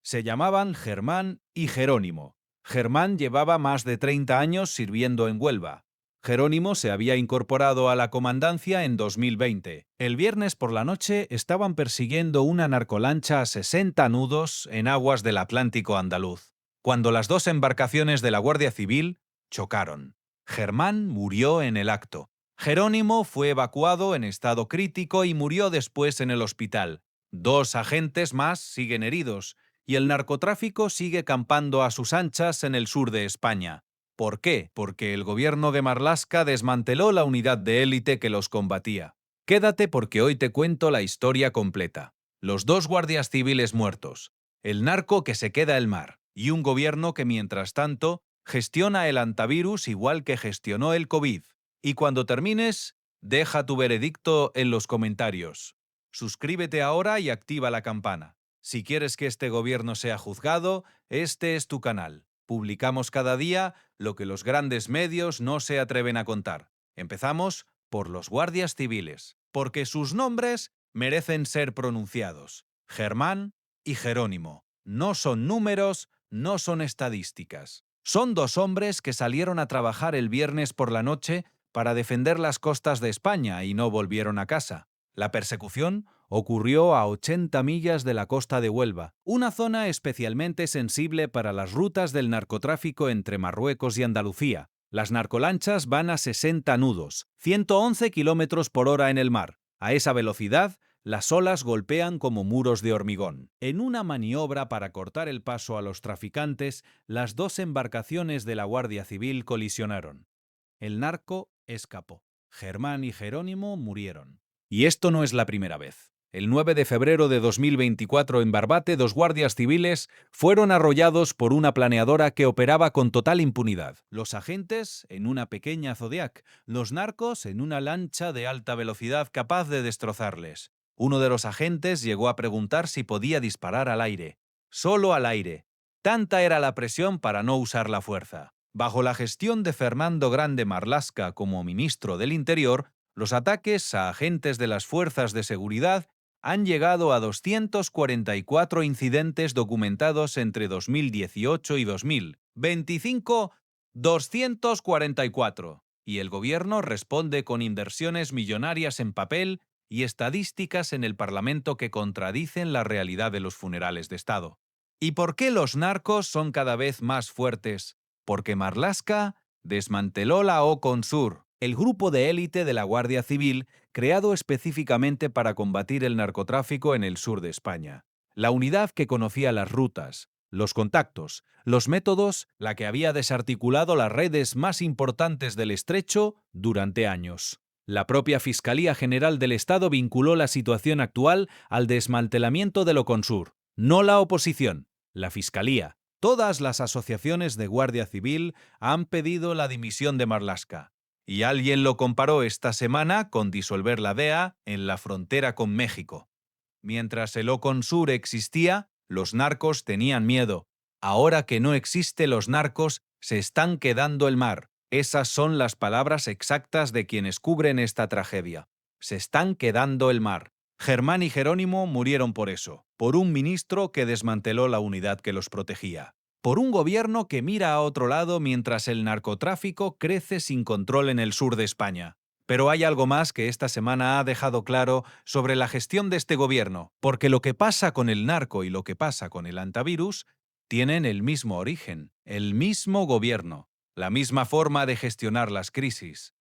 Se llamaban Germán y Jerónimo. Germán llevaba más de 30 años sirviendo en Huelva. Jerónimo se había incorporado a la comandancia en 2020. El viernes por la noche estaban persiguiendo una narcolancha a 60 nudos en aguas del Atlántico andaluz, cuando las dos embarcaciones de la Guardia Civil chocaron. Germán murió en el acto. Jerónimo fue evacuado en estado crítico y murió después en el hospital. Dos agentes más siguen heridos y el narcotráfico sigue campando a sus anchas en el sur de España. ¿Por qué? Porque el gobierno de Marlaska desmanteló la unidad de élite que los combatía. Quédate porque hoy te cuento la historia completa. Los dos guardias civiles muertos, el narco que se queda el mar y un gobierno que mientras tanto gestiona el antivirus igual que gestionó el COVID. Y cuando termines, deja tu veredicto en los comentarios. Suscríbete ahora y activa la campana. Si quieres que este gobierno sea juzgado, este es tu canal. Publicamos cada día lo que los grandes medios no se atreven a contar. Empezamos por los guardias civiles, porque sus nombres merecen ser pronunciados. Germán y Jerónimo. No son números, no son estadísticas. Son dos hombres que salieron a trabajar el viernes por la noche para defender las costas de España y no volvieron a casa. La persecución ocurrió a 80 millas de la costa de Huelva, una zona especialmente sensible para las rutas del narcotráfico entre Marruecos y Andalucía. Las narcolanchas van a 60 nudos, 111 kilómetros por hora en el mar. A esa velocidad, las olas golpean como muros de hormigón. En una maniobra para cortar el paso a los traficantes, las dos embarcaciones de la Guardia Civil colisionaron. El narco escapó. Germán y Jerónimo murieron. Y esto no es la primera vez. El 9 de febrero de 2024 en Barbate, dos guardias civiles fueron arrollados por una planeadora que operaba con total impunidad. Los agentes en una pequeña Zodiac, los narcos en una lancha de alta velocidad capaz de destrozarles. Uno de los agentes llegó a preguntar si podía disparar al aire. Solo al aire. Tanta era la presión para no usar la fuerza. Bajo la gestión de Fernando Grande Marlaska como ministro del Interior, los ataques a agentes de las fuerzas de seguridad han llegado a 244 incidentes documentados entre 2018 y 2025, 244. Y el gobierno responde con inversiones millonarias en papel y estadísticas en el Parlamento que contradicen la realidad de los funerales de Estado. ¿Y por qué los narcos son cada vez más fuertes? Porque Marlaska desmanteló la OCONSUR, el grupo de élite de la Guardia Civil creado específicamente para combatir el narcotráfico en el sur de España. La unidad que conocía las rutas, los contactos, los métodos, la que había desarticulado las redes más importantes del estrecho durante años. La propia Fiscalía General del Estado vinculó la situación actual al desmantelamiento del OCONSUR, no la oposición, la Fiscalía. Todas las asociaciones de Guardia Civil han pedido la dimisión de Marlaska. Y alguien lo comparó esta semana con disolver la DEA en la frontera con México. Mientras el OCONSUR existía, los narcos tenían miedo. Ahora que no existe, los narcos se están quedando el mar. Esas son las palabras exactas de quienes cubren esta tragedia. Se están quedando el mar. Germán y Jerónimo murieron por eso, por un ministro que desmanteló la unidad que los protegía, por un gobierno que mira a otro lado mientras el narcotráfico crece sin control en el sur de España. Pero hay algo más que esta semana ha dejado claro sobre la gestión de este gobierno, porque lo que pasa con el narco y lo que pasa con el antivirus tienen el mismo origen, el mismo gobierno, la misma forma de gestionar las crisis.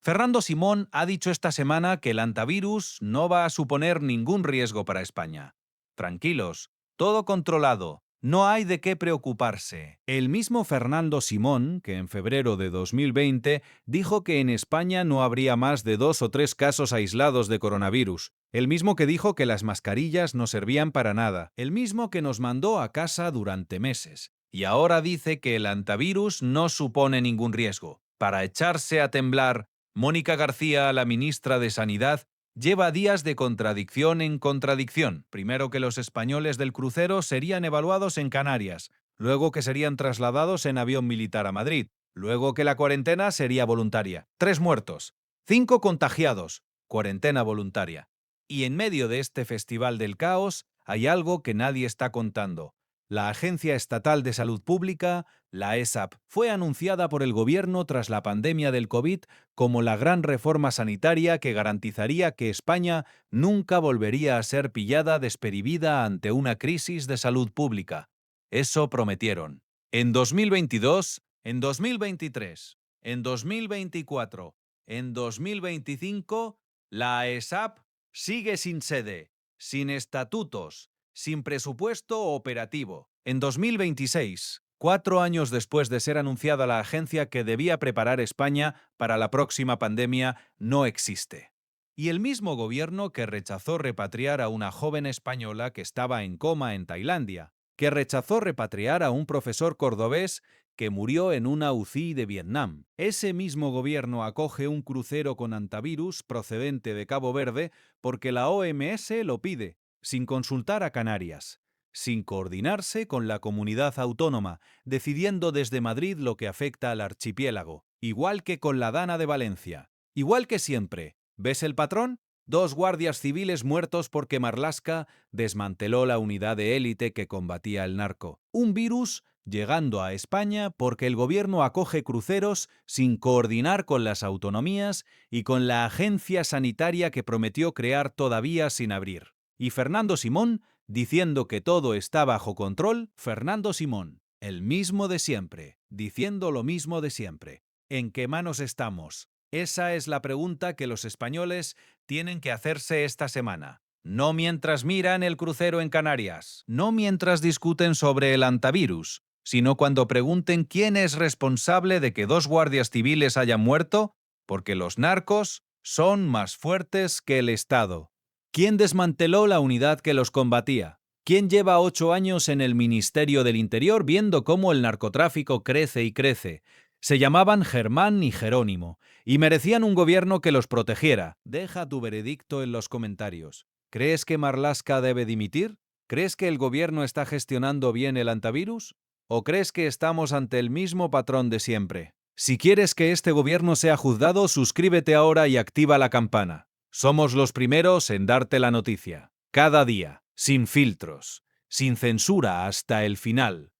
Fernando Simón ha dicho esta semana que el antivirus no va a suponer ningún riesgo para España. Tranquilos, todo controlado, no hay de qué preocuparse. El mismo Fernando Simón, que en febrero de 2020 dijo que en España no habría más de 2 o 3 casos aislados de coronavirus. El mismo que dijo que las mascarillas no servían para nada. El mismo que nos mandó a casa durante meses. Y ahora dice que el antivirus no supone ningún riesgo. Para echarse a temblar, Mónica García, la ministra de Sanidad, lleva días de contradicción en contradicción. Primero que los españoles del crucero serían evaluados en Canarias, luego que serían trasladados en avión militar a Madrid, luego que la cuarentena sería voluntaria. 3 muertos, 5 contagiados, cuarentena voluntaria. Y en medio de este festival del caos hay algo que nadie está contando: La Agencia Estatal de Salud Pública, la ESAP, fue anunciada por el gobierno tras la pandemia del COVID como la gran reforma sanitaria que garantizaría que España nunca volvería a ser pillada despercibida ante una crisis de salud pública. Eso prometieron. En 2022, en 2023, en 2024, en 2025, la ESAP sigue sin sede, sin estatutos, sin presupuesto operativo. En 2026, 4 años después de ser anunciada la agencia que debía preparar España para la próxima pandemia, no existe. Y el mismo gobierno que rechazó repatriar a una joven española que estaba en coma en Tailandia, que rechazó repatriar a un profesor cordobés que murió en una UCI de Vietnam. Ese mismo gobierno acoge un crucero con antivirus procedente de Cabo Verde porque la OMS lo pide, sin consultar a Canarias, sin coordinarse con la comunidad autónoma, decidiendo desde Madrid lo que afecta al archipiélago, igual que con la Dana de Valencia. Igual que siempre. ¿Ves el patrón? 2 guardias civiles muertos porque Marlaska desmanteló la unidad de élite que combatía el narco. Un virus llegando a España porque el gobierno acoge cruceros sin coordinar con las autonomías y con la agencia sanitaria que prometió crear todavía sin abrir. Y Fernando Simón diciendo que todo está bajo control. Fernando Simón, el mismo de siempre, diciendo lo mismo de siempre. ¿En qué manos estamos? Esa es la pregunta que los españoles tienen que hacerse esta semana. No mientras miran el crucero en Canarias, no mientras discuten sobre el antivirus, sino cuando pregunten quién es responsable de que 2 guardias civiles hayan muerto, porque los narcos son más fuertes que el Estado. ¿Quién desmanteló la unidad que los combatía? ¿Quién lleva 8 años en el Ministerio del Interior viendo cómo el narcotráfico crece y crece? Se llamaban Germán y Jerónimo, y merecían un gobierno que los protegiera. Deja tu veredicto en los comentarios. ¿Crees que Marlaska debe dimitir? ¿Crees que el gobierno está gestionando bien el antivirus? ¿O crees que estamos ante el mismo patrón de siempre? Si quieres que este gobierno sea juzgado, suscríbete ahora y activa la campana. Somos los primeros en darte la noticia. Cada día, sin filtros, sin censura hasta el final.